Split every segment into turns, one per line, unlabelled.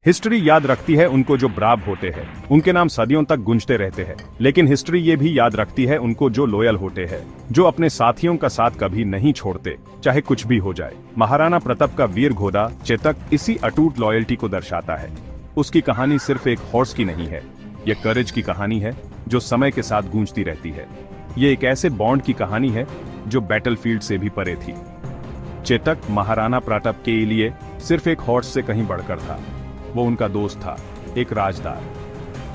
History याद रखती है उनको जो ब्राव होते हैं, उनके नाम सदियों तक गूंजते रहते हैं। लेकिन हिस्ट्री ये भी याद रखती है उनको जो लॉयल होते हैं, जो अपने साथियों का साथ कभी नहीं छोड़ते, चाहे कुछ भी हो जाए। महाराणा प्रताप का वीर घोड़ा चेतक इसी अटूट लॉयल्टी को दर्शाता है। उसकी कहानी सिर्फ एक हॉर्स की नहीं है, ये करेज की कहानी है जो समय के साथ गूंजती रहती है। ये एक ऐसे बॉन्ड की कहानी है जो बैटलफील्ड से भी परे थी। चेतक महाराणा प्रताप के लिए सिर्फ एक हॉर्स से कहीं बढ़कर था। वो उनका दोस्त था, एक राजदार,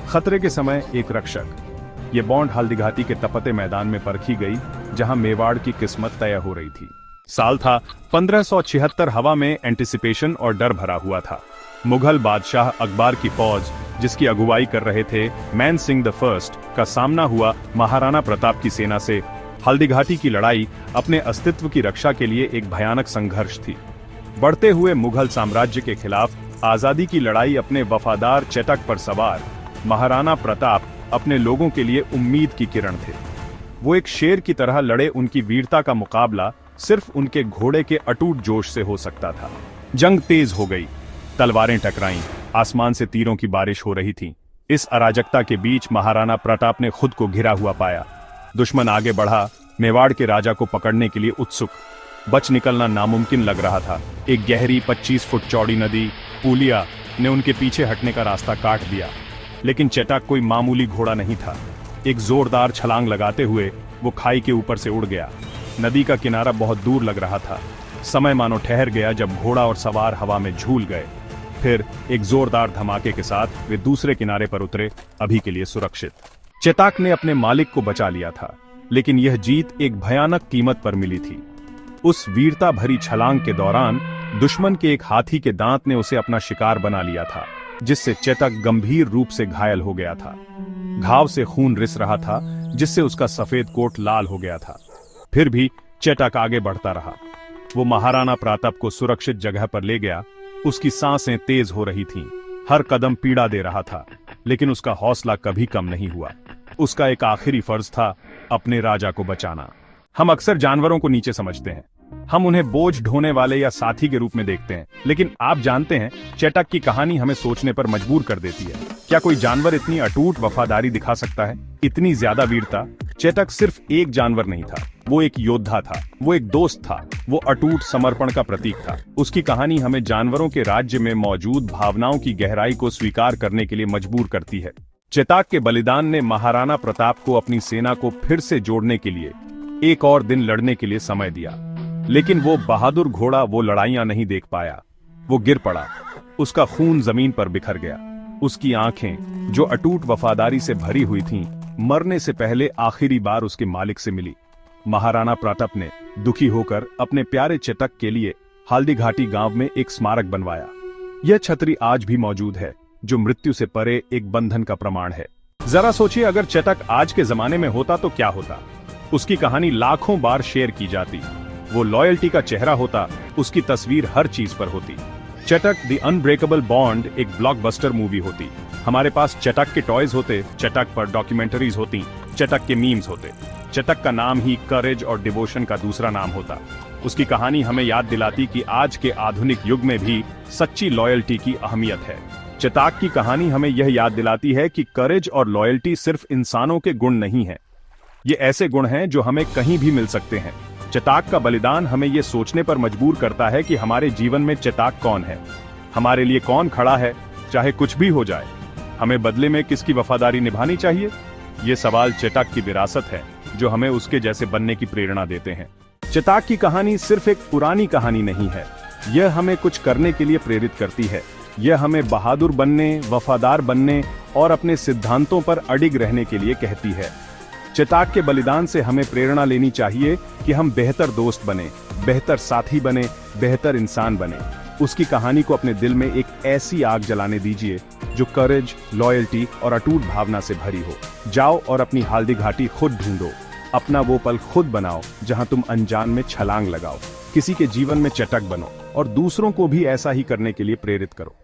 खतरे के समय एक रक्षक। ये बॉन्ड हल्दीघाटी के तपते मैदान में परखी गई, जहां मेवाड़ की किस्मत तय हो रही थी। साल था 1576। हवा में एंटिसिपेशन और डर भरा हुआ था। मुगल बादशाह अकबर की फौज, जिसकी अगुवाई कर रहे थे मान सिंह द फर्स्ट, का सामना हुआ महाराणा प्रताप की सेना से। हल्दीघाटी की लड़ाई अपने अस्तित्व की रक्षा के लिए एक भयानक संघर्ष थी। बढ़ते हुए मुगल साम्राज्य के खिलाफ आजादी की लड़ाई अपने वफादार चेतक पर सवार महाराणा प्रताप अपने लोगों के लिए उम्मीद की किरण थे। वो एक शेर की तरह लड़े। उनकी वीरता का मुकाबला सिर्फ उनके घोड़े के अटूट जोश से हो सकता था। जंग तेज हो गई, तलवारें टकराईं, आसमान से तीरों की बारिश हो रही थी। इस अराजकता के बीच महाराणा प्रताप ने खुद को घिरा हुआ पाया। दुश्मन आगे बढ़ा, मेवाड़ के राजा को पकड़ने के लिए उत्सुक। बच निकलना नामुमकिन लग रहा था। एक गहरी 25 फुट चौड़ी नदी पुलिया ने उनके पीछे हटने का रास्ता काट दिया। लेकिन चेतक कोई मामूली घोड़ा नहीं था। एक जोरदार छलांग लगाते हुए वो खाई के ऊपर से उड़ गया। नदी का किनारा बहुत दूर लग रहा था। समय मानो ठहर गया जब घोड़ा और सवार हवा में झूल गए। फिर एक जोरदार धमाके के साथ वे दूसरे किनारे पर उतरे, अभी के लिए सुरक्षित। चेतक ने अपने मालिक को बचा लिया था, लेकिन यह जीत एक भयानक कीमत पर मिली थी। उस वीरता भरी छलांग के दौरान दुश्मन के एक हाथी के दांत ने उसे अपना शिकार बना लिया था, जिससे चेतक गंभीर रूप से घायल हो गया था। घाव से खून रिस रहा था, जिससे उसका सफेद कोट लाल हो गया था। फिर भी चेतक आगे बढ़ता रहा। वो महाराणा प्रताप को सुरक्षित जगह पर ले गया। उसकी सांसें तेज हो रही थीं, हर कदम पीड़ा दे रहा था, लेकिन उसका हौसला कभी कम नहीं हुआ। उसका एक आखिरी फर्ज था, अपने राजा को बचाना। हम अक्सर जानवरों को नीचे समझते हैं। हम उन्हें बोझ ढोने वाले या साथी के रूप में देखते हैं। लेकिन आप जानते हैं, चेतक की कहानी हमें सोचने पर मजबूर कर देती है। क्या कोई जानवर इतनी अटूट वफादारी दिखा सकता है, इतनी ज्यादा वीरता? चेतक सिर्फ एक जानवर नहीं था, वो एक योद्धा था, वो एक दोस्त था, वो अटूट समर्पण का प्रतीक था। उसकी कहानी हमें जानवरों के राज्य में मौजूद भावनाओं की गहराई को स्वीकार करने के लिए मजबूर करती है। चेतक के बलिदान ने महाराणा प्रताप को अपनी सेना को फिर से जोड़ने के लिए एक और दिन लड़ने के लिए समय दिया। लेकिन वो बहादुर घोड़ा वो लड़ाइयां नहीं देख पाया। वो गिर पड़ा, उसका खून जमीन पर बिखर गया। उसकी आंखें, जो अटूट वफादारी से भरी हुई थीं, मरने से पहले आखिरी बार उसके मालिक से मिली। महाराणा प्रताप ने दुखी होकर अपने प्यारे चेतक के लिए हल्दीघाटी गांव में एक स्मारक बनवाया। यह छतरी आज भी मौजूद है, जो मृत्यु से परे एक बंधन का प्रमाण है। जरा सोचिए, अगर चेतक आज के जमाने में होता तो क्या होता? उसकी कहानी लाखों बार शेयर की जाती। वो लॉयल्टी का चेहरा होता, उसकी तस्वीर हर चीज पर होती। चेतक द अनब्रेकेबल बॉन्ड एक ब्लॉकबस्टर मूवी होती। हमारे पास चेतक के टॉयज होते, चेतक पर डॉक्यूमेंटरीज होती, चेतक के मीम्स होते। चेतक का नाम ही करेज और डिवोशन का दूसरा नाम होता। उसकी कहानी हमें याद दिलाती कि आज के आधुनिक युग में भी सच्ची लॉयल्टी की अहमियत है। चेतक की कहानी हमें यह याद दिलाती है कि करेज और लॉयल्टी सिर्फ इंसानों के गुण नहीं है, ये ऐसे गुण हैं जो हमें कहीं भी मिल सकते हैं। चेतक का बलिदान हमें यह सोचने पर मजबूर करता है कि हमारे जीवन में चेतक कौन है, हमारे लिए कौन खड़ा है, चाहे कुछ भी हो जाए। हमें बदले में किसकी वफादारी निभानी चाहिए? ये सवाल चेतक की विरासत है, जो हमें उसके जैसे बनने की प्रेरणा देते हैं। चेतक की कहानी सिर्फ एक पुरानी कहानी नहीं है, यह हमें कुछ करने के लिए प्रेरित करती है। यह हमें बहादुर बनने, वफादार बनने और अपने सिद्धांतों पर अडिग रहने के लिए कहती है। चेतक के बलिदान से हमें प्रेरणा लेनी चाहिए कि हम बेहतर दोस्त बने, बेहतर साथी बने, बेहतर इंसान बने। उसकी कहानी को अपने दिल में एक ऐसी आग जलाने दीजिए जो करेज, लॉयल्टी और अटूट भावना से भरी हो। जाओ और अपनी हल्दीघाटी खुद ढूंढो, अपना वो पल खुद बनाओ जहां तुम अनजान में छलांग लगाओ। किसी के जीवन में चेतक बनो और दूसरों को भी ऐसा ही करने के लिए प्रेरित करो।